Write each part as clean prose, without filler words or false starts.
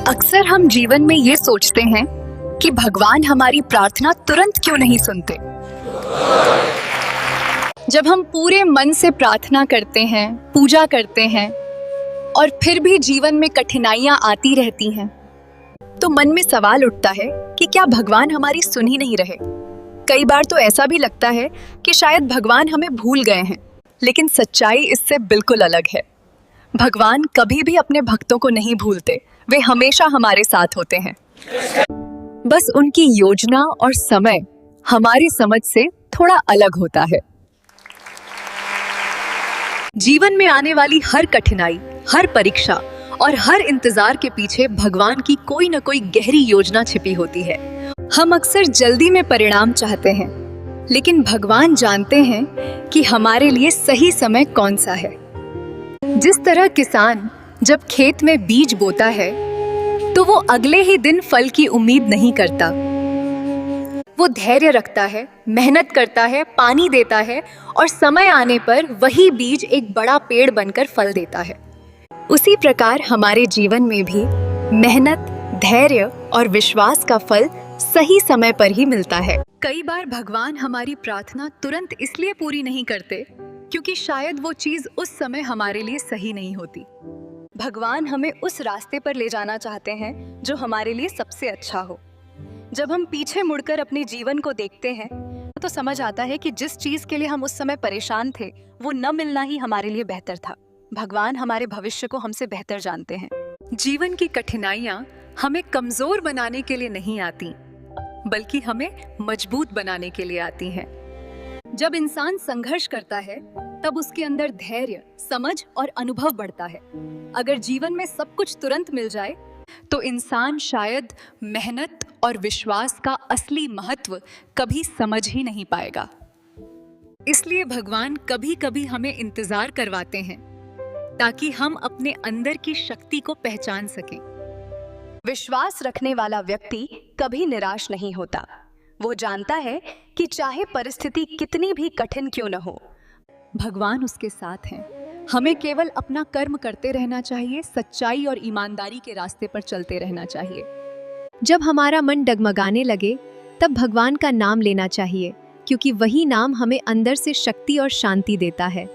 अक्सर हम जीवन में ये सोचते हैं कि भगवान हमारी प्रार्थना तुरंत क्यों नहीं सुनते। जब हम पूरे मन से प्रार्थना करते हैं, पूजा करते हैं और फिर भी जीवन में कठिनाइयां आती रहती हैं, तो मन में सवाल उठता है कि क्या भगवान हमारी सुन ही नहीं रहे। कई बार तो ऐसा भी लगता है कि शायद भगवान हमें भूल गए हैं, लेकिन सच्चाई इससे बिल्कुल अलग है। भगवान कभी भी अपने भक्तों को नहीं भूलते, वे हमेशा हमारे साथ होते हैं। बस उनकी योजना और समय हमारी समझ से थोड़ा अलग होता है। जीवन में आने वाली हर कठिनाई, हर परीक्षा और हर इंतजार के पीछे भगवान की कोई न कोई गहरी योजना छिपी होती है। हम अक्सर जल्दी में परिणाम चाहते हैं, लेकिन भगवान जानते हैं कि हमारे लिए सही समय कौन सा है। जिस तरह किसान जब खेत में बीज बोता है तो वो अगले ही दिन फल की उम्मीद नहीं करता। वो धैर्य रखता है, मेहनत करता है, पानी देता है और समय आने पर वही बीज एक बड़ा पेड़ बनकर फल देता है। उसी प्रकार हमारे जीवन में भी मेहनत, धैर्य और विश्वास का फल सही समय पर ही मिलता है। कई बार भगवान हमारी प्रार्थना तुरंत इसलिए पूरी नहीं करते क्योंकि शायद वो चीज उस समय हमारे लिए सही नहीं होती। भगवान हमें उस रास्ते पर ले जाना चाहते हैं जो हमारे लिए सबसे अच्छा हो। जब हम पीछे मुड़कर अपने जीवन को देखते हैं तो समझ आता है कि जिस चीज के लिए हम उस समय परेशान थे वो न मिलना ही हमारे लिए बेहतर था। भगवान हमारे भविष्य को हमसे बेहतर जानते हैं। जीवन की कठिनाइयां हमें कमजोर बनाने के लिए नहीं आती, बल्कि हमें मजबूत बनाने के लिए आती हैं। जब इंसान संघर्ष करता है तब उसके अंदर धैर्य, समझ और अनुभव बढ़ता है। अगर जीवन में सब कुछ तुरंत मिल जाए तो इंसान शायद मेहनत और विश्वास का असली महत्व कभी समझ ही नहीं पाएगा। इसलिए भगवान कभी कभी हमें इंतजार करवाते हैं ताकि हम अपने अंदर की शक्ति को पहचान सकें। विश्वास रखने वाला व्यक्ति कभी निराश नहीं होता। वो जानता है कि चाहे परिस्थिति कितनी भी कठिन क्यों न हो, भगवान उसके साथ हैं। हमें केवल अपना कर्म करते रहना चाहिए, सच्चाई और ईमानदारी के रास्ते पर चलते रहना चाहिए। जब हमारा मन डगमगाने लगे तब भगवान का नाम लेना चाहिए, क्योंकि वही नाम हमें अंदर से शक्ति और शांति देता है।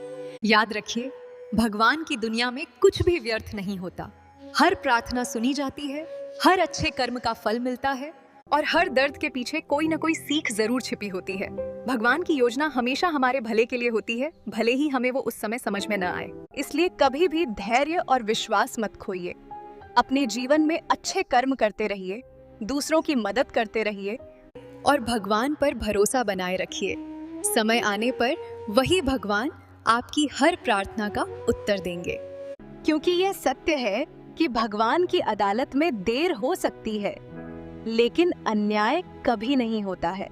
याद रखिए, भगवान की दुनिया में कुछ भी व्यर्थ नहीं होता। हर प्रार्थना सुनी जाती है, हर अच्छे कर्म का फल मिलता है और हर दर्द के पीछे कोई न कोई सीख जरूर छिपी होती है। भगवान की योजना हमेशा हमारे भले के लिए होती है, भले ही हमें वो उस समय समझ में न आए। इसलिए कभी भी धैर्य और विश्वास मत खोइए। अपने जीवन में अच्छे कर्म करते रहिए, दूसरों की मदद करते रहिए और भगवान पर भरोसा बनाए रखिए। समय आने पर वही भगवान आपकी हर प्रार्थना का उत्तर देंगे। क्योंकि यह सत्य है कि भगवान की अदालत में देर हो सकती है, लेकिन अन्याय कभी नहीं होता है।